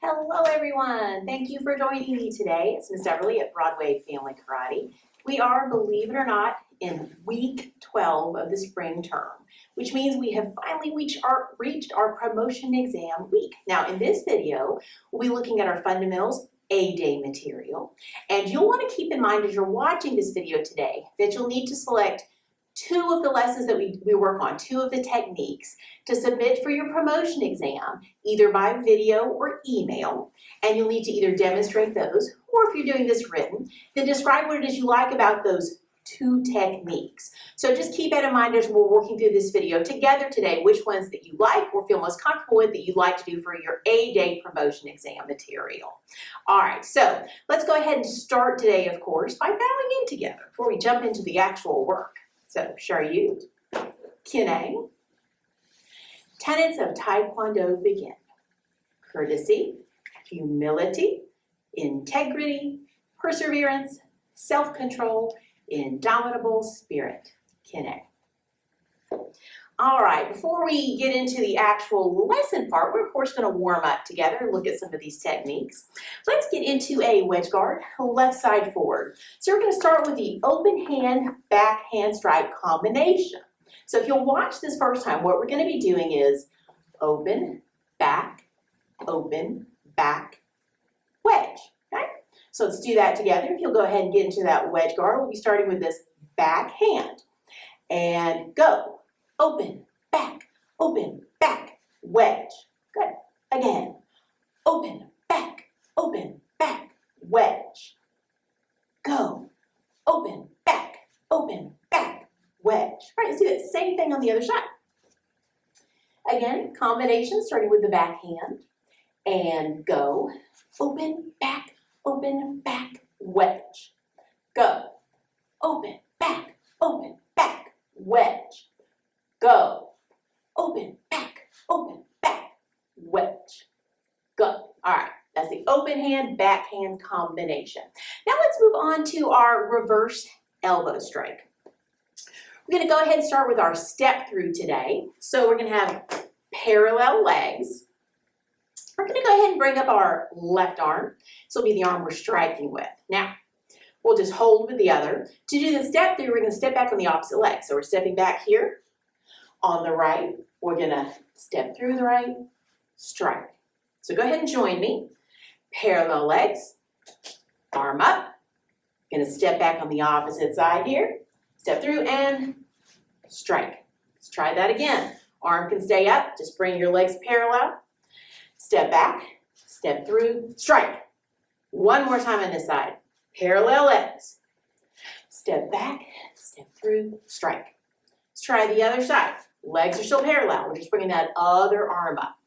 Hello everyone, thank you for joining me today. It's Ms. Doubrley at Broadway Family Karate. We are, believe it or not, in week 12 of the spring term, which means we have finally reached our promotion exam week. Now in this video, we'll be looking at our fundamentals A-Day material, and you'll want to keep in mind as you're watching this video today that you'll need to select two of the lessons that we work on, two of the techniques to submit for your promotion exam, either by video or email, and you'll need to either demonstrate those, or if you're doing this written, then describe what it is you like about those two techniques. So just keep that in mind as we're working through this video together today, which ones that you like or feel most comfortable with that you'd like to do for your A-Day promotion exam material. All right, so let's go ahead and start today, of course, by bowing in together before we jump into the actual work. So, Sharyu, Kine, tenets of Taekwondo begin. Courtesy, humility, integrity, perseverance, self-control, indomitable spirit. Kine. All right, before we get into the actual lesson part, we're of course going to warm up together and look at some of these techniques. Let's get into a wedge guard, left side forward. So we're going to start with the open hand, backhand strike combination. So if you'll watch this first time, what we're going to be doing is open, back, wedge. Okay? So let's do that together. If you'll go ahead and get into that wedge guard, we'll be starting with this back hand. And go. Open, back, wedge. Good. Again. Open, back, wedge. Go. Open, back, wedge. All right, let's do that same thing on the other side. Again, combination starting with the back hand. And go. Open, back, wedge. Go. Open, back, wedge. Go. Open, back, wedge. Go. All right, that's the open hand, backhand combination. Now let's move on to our reverse elbow strike. We're going to go ahead and start with our step through today. So we're going to have parallel legs. We're going to go ahead and bring up our left arm. This will be the arm we're striking with. Now, we'll just hold with the other. To do the step through, we're going to step back on the opposite leg. So we're stepping back here. On the right, we're going to step through the right, strike. So go ahead and join me. Parallel legs, arm up. Going to step back on the opposite side here. Step through and strike. Let's try that again. Arm can stay up. Just bring your legs parallel. Step back, step through, strike. One more time on this side. Parallel legs. Step back, step through, strike. Let's try the other side. Legs are still parallel. We're just bringing that other arm up.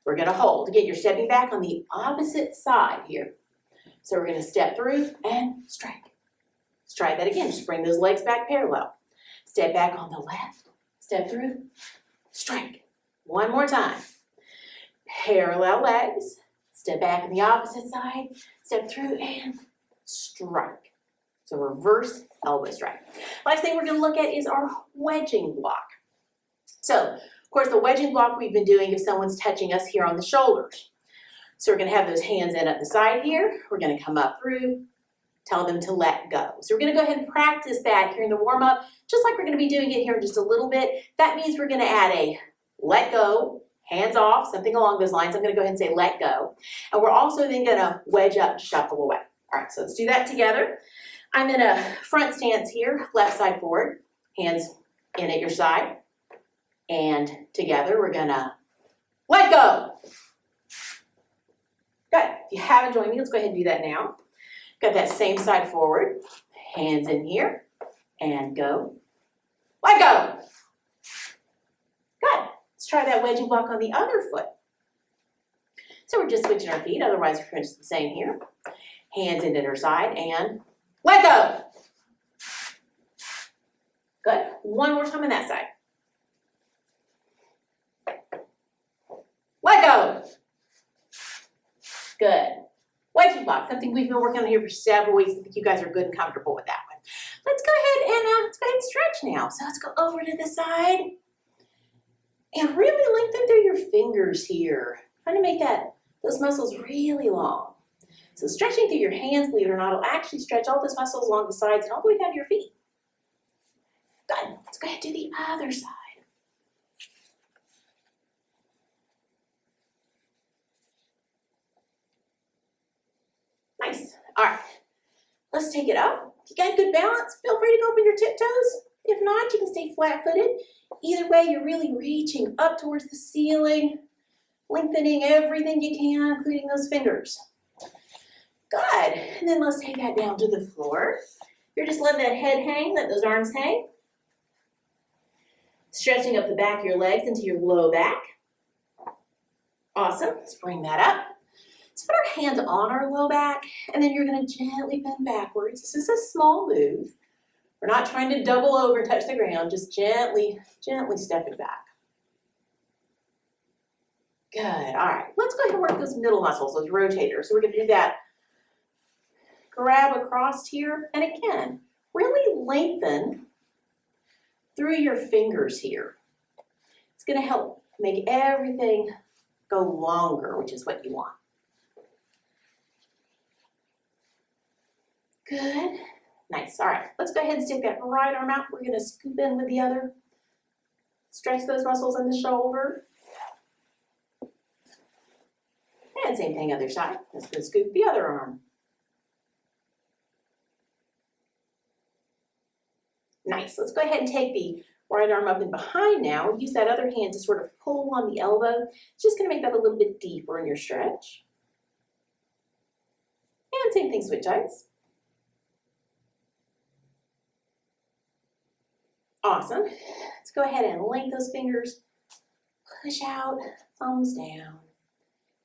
We're going to hold. Again, you're stepping back on the opposite side here. So we're going to step through and strike. Let's try that again. Just bring those legs back parallel. Step back on the left. Step through. Strike. One more time. Parallel legs. Step back on the opposite side. Step through and strike. So reverse elbow strike. Last thing we're going to look at is our wedging block. So, of course, the wedging block we've been doing if someone's touching us here on the shoulders. So we're going to have those hands in at the side here. We're going to come up through, tell them to let go. So we're going to go ahead and practice that here in the warm-up, just like we're going to be doing it here in just a little bit. That means we're going to add a let go, hands off, something along those lines. I'm going to go ahead and say let go. And we're also then going to wedge up, shuffle away. All right, so let's do that together. I'm in a front stance here, left side forward, hands in at your side. And together we're gonna let go. Good. If you haven't joined me, let's go ahead and do that now. Got that same side forward. Hands in here. And go. Let go. Good. Let's try that wedging block on the other foot. So we're just switching our feet. Otherwise, we're just the same here. Hands in at our side and let go. Good. One more time on that side. Let go. Good. Wedging block, something we've been working on here for several weeks. I think you guys are good and comfortable with that one. Let's go ahead and stretch now. So let's go over to the side and really lengthen through your fingers here. Trying to make that those muscles really long. So stretching through your hands, believe it or not, will actually stretch all those muscles along the sides and all the way down to your feet. Good. Let's go ahead and do the other side. Nice. All right. Let's take it up. If you got good balance, feel free to go up on your tiptoes. If not, you can stay flat-footed. Either way, you're really reaching up towards the ceiling, lengthening everything you can, including those fingers. Good. And then let's take that down to the floor. You're just letting that head hang, let those arms hang. Stretching up the back of your legs into your low back. Awesome. Let's bring that up. Let's put our hands on our low back, and then you're going to gently bend backwards. This is a small move. We're not trying to double over and touch the ground, just gently, gently stepping back. Good. All right. Let's go ahead and work those middle muscles, those rotators. So we're going to do that. Grab across here, and again, really lengthen through your fingers here. It's going to help make everything go longer, which is what you want. Good. Nice. All right. Let's go ahead and stick that right arm out. We're going to scoop in with the other. Stretch those muscles in the shoulder. And same thing, other side. Let's go scoop the other arm. Nice. Let's go ahead and take the right arm up and behind now. Use that other hand to sort of pull on the elbow. It's just going to make that a little bit deeper in your stretch. And same thing, switch sides. Awesome. Let's go ahead and lengthen those fingers. Push out, thumbs down.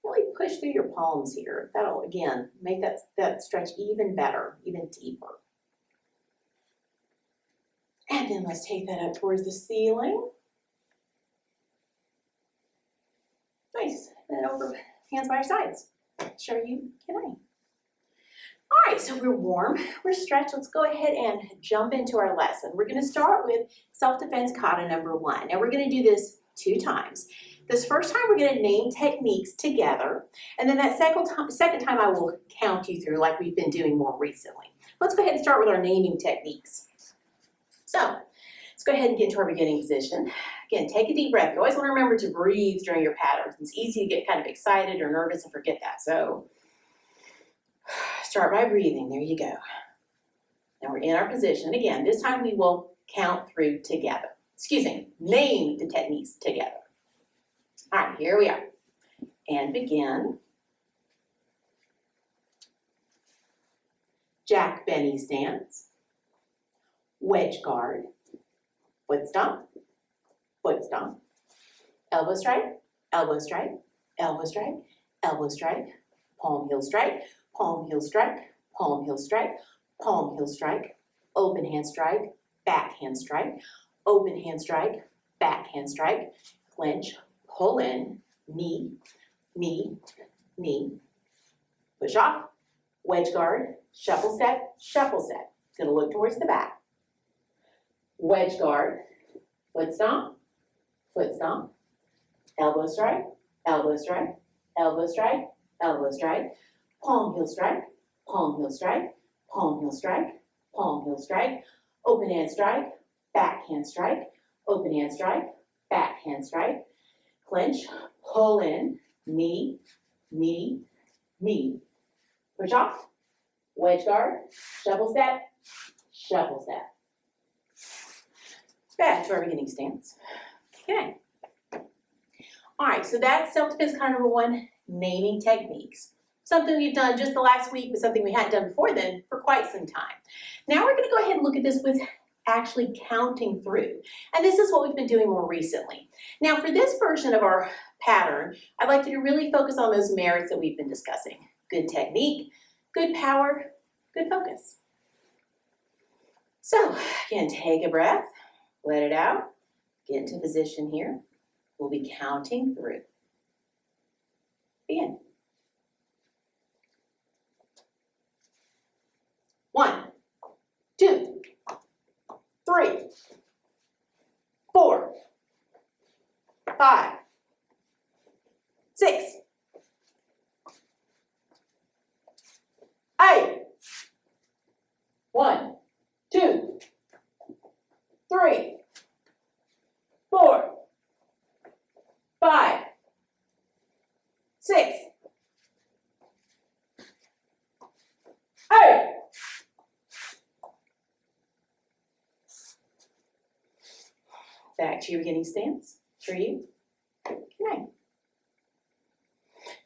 Really push through your palms here. That'll, again, make that stretch even better, even deeper. And then let's take that up towards the ceiling. Nice. And then over, hands by your sides. Sure you can. All right, so we're warm, we're stretched. Let's go ahead and jump into our lesson. We're going to start with Self-Defense Kata number 1. And we're going to do this 2 times. This first time we're going to name techniques together. And then that second time I will count you through like we've been doing more recently. Let's go ahead and start with our naming techniques. So let's go ahead and get into our beginning position. Again, take a deep breath. You always want to remember to breathe during your patterns. It's easy to get kind of excited or nervous and forget that. So start by breathing. There you go. Now we're in our position. Again, this time we will count through together. Excuse me, name the techniques together. All right, here we are. And begin. Jack Benny stance. Wedge guard. Foot stomp. Foot stomp. Elbow strike. Elbow strike. Elbow strike. Elbow strike. Palm heel strike. Palm heel strike, palm heel strike, palm heel strike, open hand strike, backhand strike, open hand strike, backhand strike, clinch, pull in, knee, knee, knee, push off, wedge guard, shuffle step, shuffle step. It's going to look towards the back. Wedge guard, foot stomp, elbow strike, elbow strike, elbow strike, elbow strike, palm heel strike, palm heel strike, palm heel strike, palm heel strike, open hand strike, backhand strike, open hand strike, backhand strike, clinch, pull in, knee, knee, knee, push off, wedge guard, shuffle step, shuffle step. Back to our beginning stance. Okay. All right, so that's self-defense kind of number 1, naming techniques. Something we've done just the last week, but something we hadn't done before then for quite some time. Now we're going to go ahead and look at this with actually counting through. And this is what we've been doing more recently. Now for this version of our pattern, I'd like you to really focus on those merits that we've been discussing. Good technique, good power, good focus. So again, take a breath, let it out, get into position here. We'll be counting through. Begin. 1, 2, 3, 4, 5, 6, 3, 4, 5, 6, 8. Back to your beginning stance. 3, 9.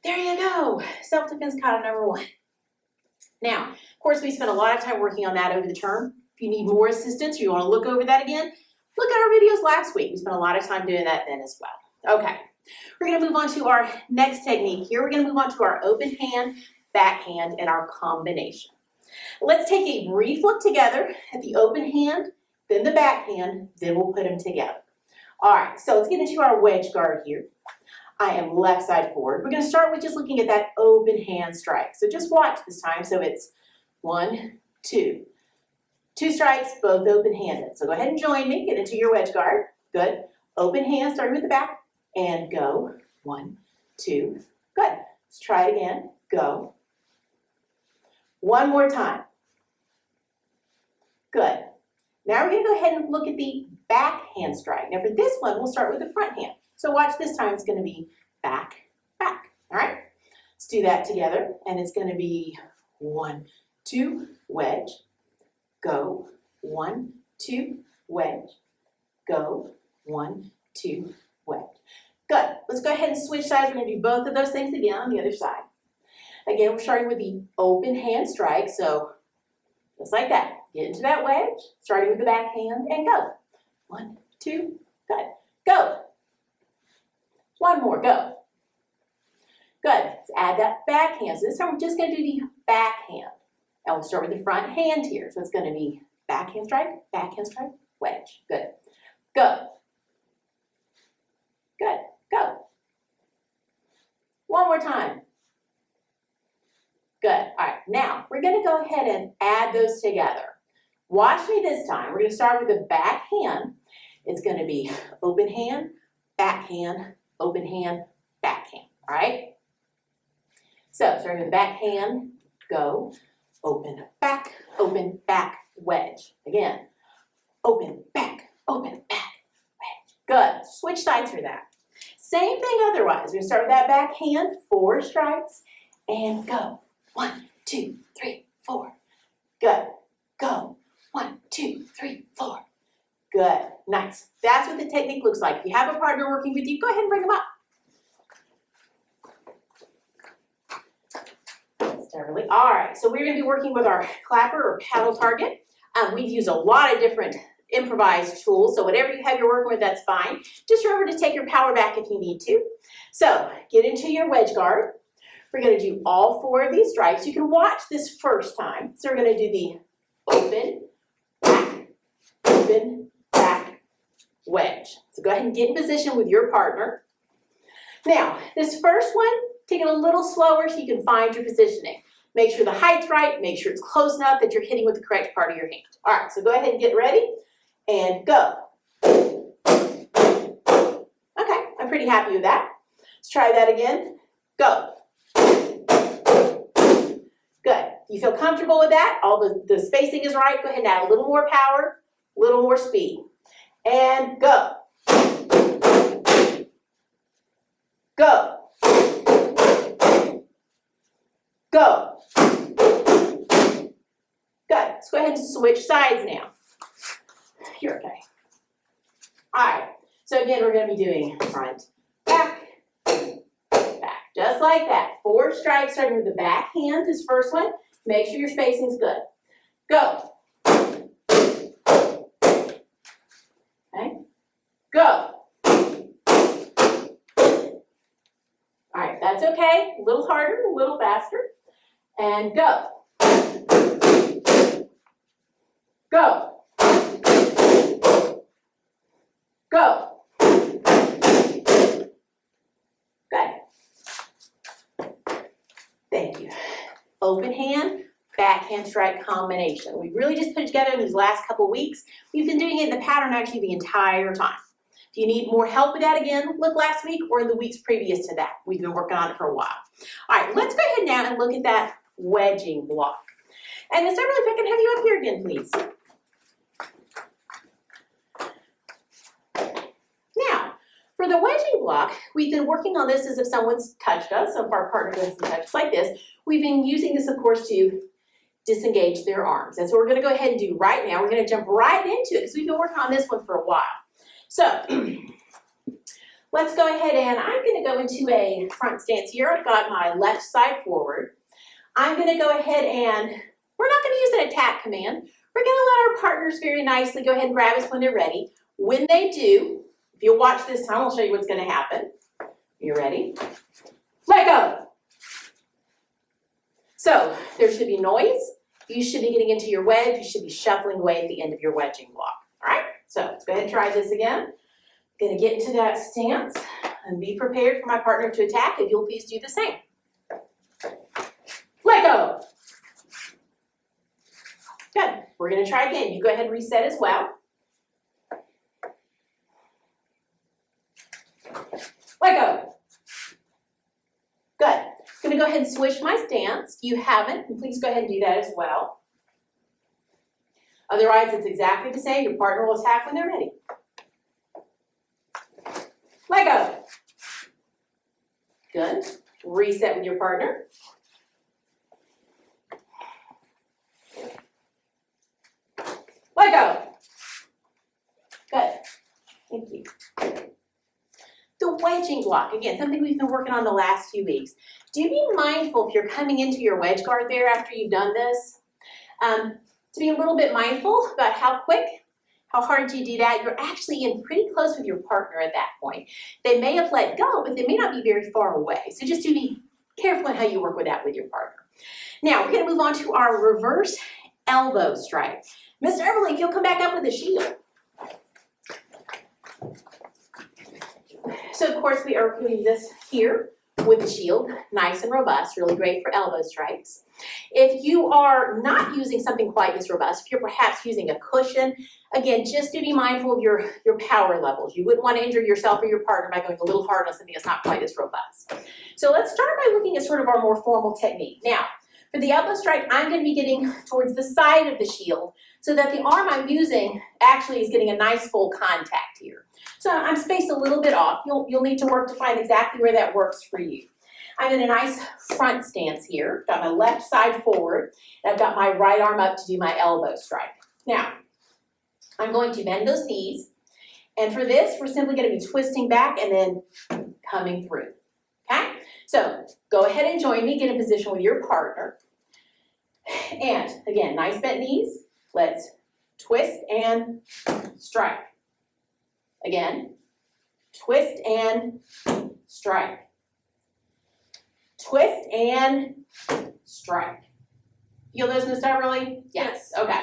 There you go. Self-Defense Kata number 1. Now, of course, we spent a lot of time working on that over the term. If you need more assistance or you want to look over that again, look at our videos last week. We spent a lot of time doing that then as well. Okay, we're going to move on to our next technique here. We're going to move on to our open hand, backhand, and our combination. Let's take a brief look together at the open hand, then the backhand, then we'll put them together. All right, so let's get into our wedge guard here. I am left side forward. We're going to start with just looking at that open hand strike. So just watch this time. So it's 1, 2. 2 strikes, both open-handed. So go ahead and join me. Get into your wedge guard. Good. Open hand, starting with the back, and go. 1, 2. Good. Let's try it again. Go. One more time. Good. Now we're going to go ahead and look at the backhand strike. Now for this one, we'll start with the front hand. So watch this time. It's going to be back, back. All right? Let's do that together. And it's going to be 1, 2, wedge. Go. 1, 2, wedge. Go. 1, 2, wedge. Good. Let's go ahead and switch sides. We're going to do both of those things again on the other side. Again, we're starting with the open hand strike. So just like that. Get into that wedge, starting with the back hand, and go. 1, 2, good. Go. One more, go. Good. Let's add that backhand. So this time we're just going to do the backhand. And we'll start with the front hand here. So it's going to be backhand strike, wedge. Good. Go. Good. Go. One more time. Good. All right. Now, we're going to go ahead and add those together. Watch me this time. We're going to start with the back hand. It's going to be open hand, backhand, open hand, backhand. All right? So, starting with the back hand, go. Open, back, wedge. Again, open, back, wedge. Good. Switch sides for that. Same thing otherwise. We're going to start with that back hand, 4 strikes, and go. 1, 2, 3, 4. Good. Go. 1, 2, 3, 4. Good. Nice. That's what the technique looks like. If you have a partner working with you, go ahead and bring them up. All right, so we're going to be working with our clapper or paddle target. We've used a lot of different improvised tools, so whatever you have you're working with, that's fine. Just remember to take your power back if you need to. So get into your wedge guard. We're going to do all 4 of these strikes. You can watch this first time. So we're going to do the open, back, wedge. So go ahead and get in position with your partner. Now, this first one, take it a little slower so you can find your positioning. Make sure the height's right, make sure it's close enough that you're hitting with the correct part of your hand. All right, so go ahead and get ready and go. Okay, I'm pretty happy with that. Let's try that again. Go. Good. You feel comfortable with that? All the spacing is right. Go ahead and add a little more power, a little more speed. And go. Go. Go. Good. Let's go ahead and switch sides now. You're okay. All right. So again, we're going to be doing front, back, back. Just like that. 4 strikes starting with the back hand. This first one. Make sure your spacing's good. Go. Okay. Go. All right. That's okay. A little harder, a little faster. And go. Go. Go. Good. Thank you. Open hand, backhand strike combination. We really just put it together in these last couple weeks. We've been doing it in the pattern actually the entire time. If you need more help with that again, look last week or in the weeks previous to that. We've been working on it for a while. All right, let's go ahead now and look at that wedging block. And Ms. Doubrley, if I can have you up here again, please. For the wedging block, we've been working on this as if someone's touched us, so if our partner doesn't touch us like this. We've been using this, of course, to disengage their arms. That's what we're gonna go ahead and do right now. We're gonna jump right into it because we've been working on this one for a while. So, let's go ahead and I'm gonna go into a front stance here. I've got my left side forward. I'm gonna go ahead and, we're not gonna use an attack command. We're gonna let our partners very nicely go ahead and grab us when they're ready. When they do, if you'll watch this time, I'll show you what's gonna happen. You ready? Let go. So, there should be noise. You should be getting into your wedge. You should be shuffling away at the end of your wedging block. All right, so let's go ahead and try this again. Gonna get into that stance and be prepared for my partner to attack. If you'll please do the same. Let go. Good. We're going to try again. You go ahead and reset as well. Let go. Good. I'm going to go ahead and switch my stance. If you haven't, please go ahead and do that as well. Otherwise, it's exactly the same. Your partner will attack when they're ready. Let go. Good. Reset with your partner. Let go. Good. Thank you. The wedging block, again, something we've been working on the last few weeks. Do be mindful if you're coming into your wedge guard there after you've done this, to be a little bit mindful about how quick, how hard you do that. You're actually in pretty close with your partner at that point. They may have let go, but they may not be very far away. So just do be careful in how you work with that with your partner. Now, we're going to move on to our reverse elbow strike. Mr. Doubrley, if you'll come back up with the shield. So, of course, we are putting this here with the shield, nice and robust, really great for elbow strikes. If you are not using something quite as robust, if you're perhaps using a cushion, again, just to be mindful of your power levels. You wouldn't want to injure yourself or your partner by going a little hard on something that's not quite as robust. So let's start by looking at sort of our more formal technique. Now, for the elbow strike, I'm going to be getting towards the side of the shield so that the arm I'm using actually is getting a nice full contact here. So I'm spaced a little bit off. You'll need to work to find exactly where that works for you. I'm in a nice front stance here. Got my left side forward, and I've got my right arm up to do my elbow strike. Now, I'm going to bend those knees, and for this, we're simply going to be twisting back and then coming through. Okay? So go ahead and join me. Get in position with your partner. And again, nice bent knees. Let's twist and strike. Again, twist and strike. Twist and strike. Feel those, Ms. Doubrley? Yes. Okay.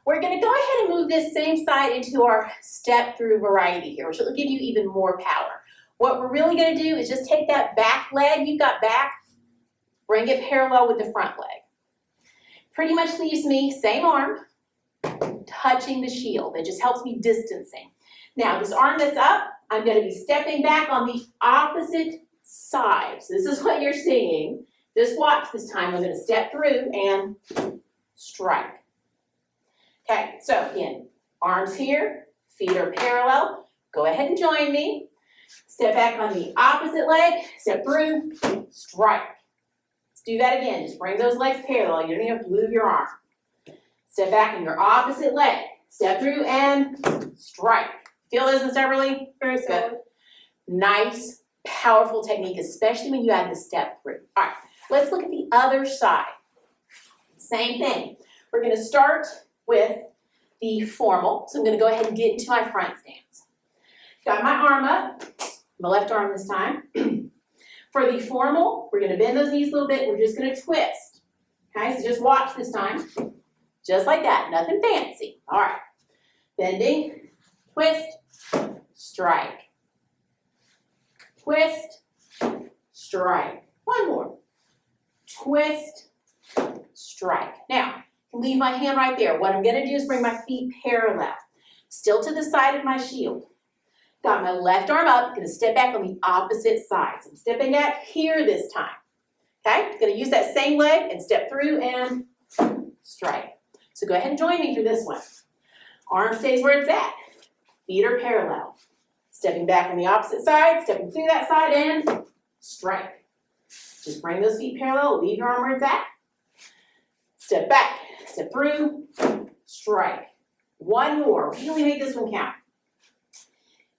We're going to go ahead and move this same side into our step through variety here, which will give you even more power. What we're really going to do is just take that back leg you've got back, bring it parallel with the front leg. Pretty much leaves me, same arm, touching the shield. It just helps me distancing. Now, this arm that's up, I'm going to be stepping back on the opposite side. So this is what you're seeing. Just watch this time. I'm going to step through and strike. Okay, so again, arms here, feet are parallel. Go ahead and join me. Step back on the opposite leg, step through, strike. Let's do that again. Just bring those legs parallel. You don't even have to move your arm. Step back on your opposite leg, step through and strike. Feel those, Ms. Doubrley? Very good. Nice, powerful technique, especially when you add the step through. All right, let's look at the other side. Same thing. We're going to start with the formal. So I'm going to go ahead and get into my front stance. Got my arm up, my left arm this time. For the formal, we're going to bend those knees a little bit. We're just going to twist. Okay, so just watch this time. Just like that, nothing fancy. All right, bending, twist, strike. Twist, strike. One more. Twist, strike. Now, I can leave my hand right there. What I'm going to do is bring my feet parallel, still to the side of my shield. Got my left arm up, going to step back on the opposite side. So I'm stepping back here this time. Okay, going to use that same leg and step through and strike. So go ahead and join me for this one. Arm stays where it's at. Feet are parallel. Stepping back on the opposite side, stepping through that side and strike. Just bring those feet parallel, leave your arm where it's at. Step back, step through, strike. One more, really make this one count.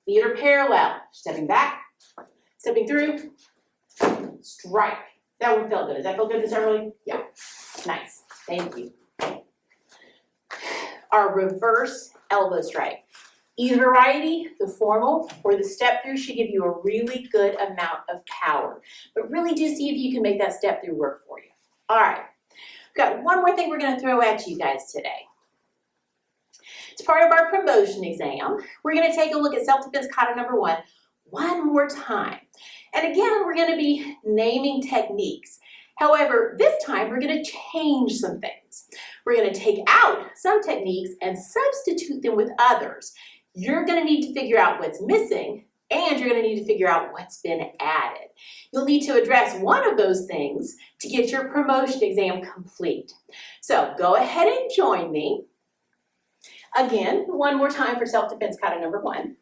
Feet are parallel, stepping back, stepping through, strike. That one felt good. Does that feel good, Miss Doubrley? Yeah, nice, thank you. Our reverse elbow strike. Either variety, the formal or the step through, should give you a really good amount of power. But really do see if you can make that step through work for you. All right, we've got one more thing we're gonna throw at you guys today. It's part of our promotion exam. We're gonna take a look at Self-Defense Kata number one more time. And again, we're gonna be naming techniques. However, this time we're gonna change some things. We're gonna take out some techniques and substitute them with others. You're gonna need to figure out what's missing, and you're gonna need to figure out what's been added. You'll need to address one of those things to get your promotion exam complete. So go ahead and join me. Again, one more time for Self-Defense Kata number one.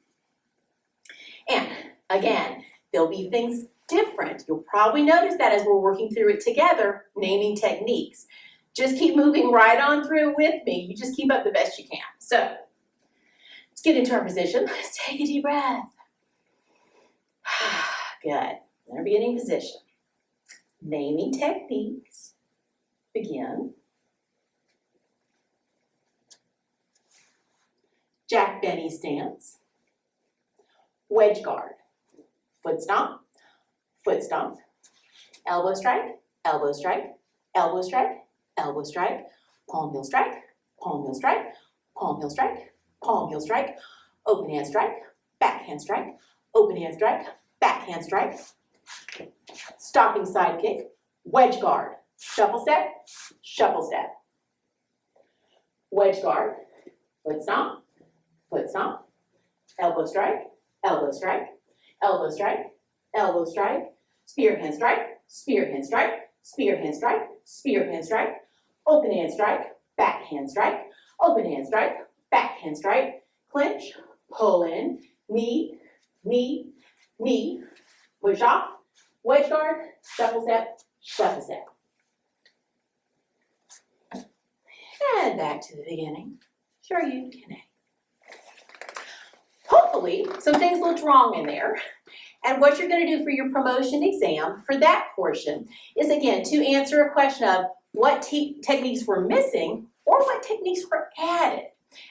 And again, there'll be things different. You'll probably notice that as we're working through it together, naming techniques. Just keep moving right on through with me. You just keep up the best you can. So let's get into our position. Let's take a deep breath. Good. In our beginning position. Naming techniques. Begin. Jack Benny stance. Wedge guard. Foot stomp. Foot stomp, elbow strike, elbow strike, elbow strike, elbow strike, palm heel strike, palm heel strike, palm heel strike, palm heel strike, open hand strike, backhand strike, open hand strike, backhand strike, stopping side kick, wedge guard, shuffle step, wedge guard, foot stomp, elbow strike, elbow strike, elbow strike, elbow strike, spear hand strike, spear hand strike, spear hand strike, spear hand strike, open hand strike, backhand strike, open hand strike, backhand strike, clinch, pull in, knee, knee, knee, push off, wedge guard, shuffle step, shuffle step. And back to the beginning. Sure you can. Hopefully, some things looked wrong in there. And what you're going to do for your promotion exam for that portion is, again, to answer a question of what techniques were missing or what techniques were added.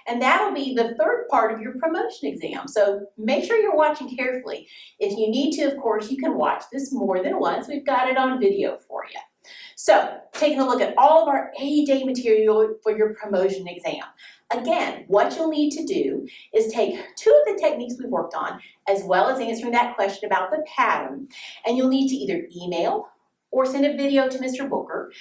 And that'll be the third part of your promotion exam. So make sure you're watching carefully. If you need to, of course, you can watch this more than once. We've got it on video for you. So taking a look at all of our A-Day material for your promotion exam. Again, what you'll need to do is take two of the techniques we worked on, as well as answering that question about the pattern, and you'll need to either email or send a video to Mr. Booker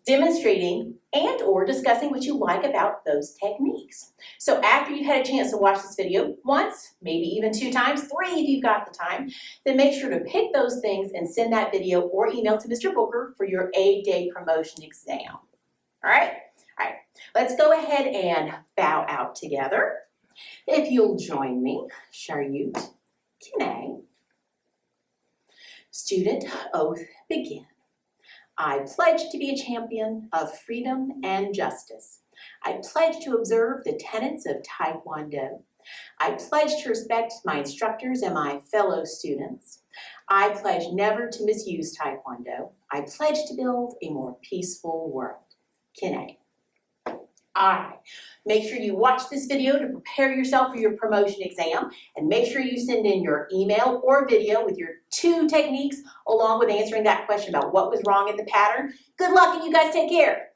demonstrating and or discussing what you like about those techniques. So after you've had a chance to watch this video once, maybe even 2 times, 3 if you've got the time, then make sure to pick those things and send that video or email to Mr. Booker for your A-Day promotion exam. All right? All right, let's go ahead and bow out together. If you'll join me, Sharyut Kine. Student oath begin. I pledge to be a champion of freedom and justice. I pledge to observe the tenets of Taekwondo. I pledge to respect my instructors and my fellow students. I pledge never to misuse Taekwondo. I pledge to build a more peaceful world. Kine. All right, make sure you watch this video to prepare yourself for your promotion exam, and make sure you send in your email or video with your 2 techniques along with answering that question about what was wrong in the pattern. Good luck and you guys take care.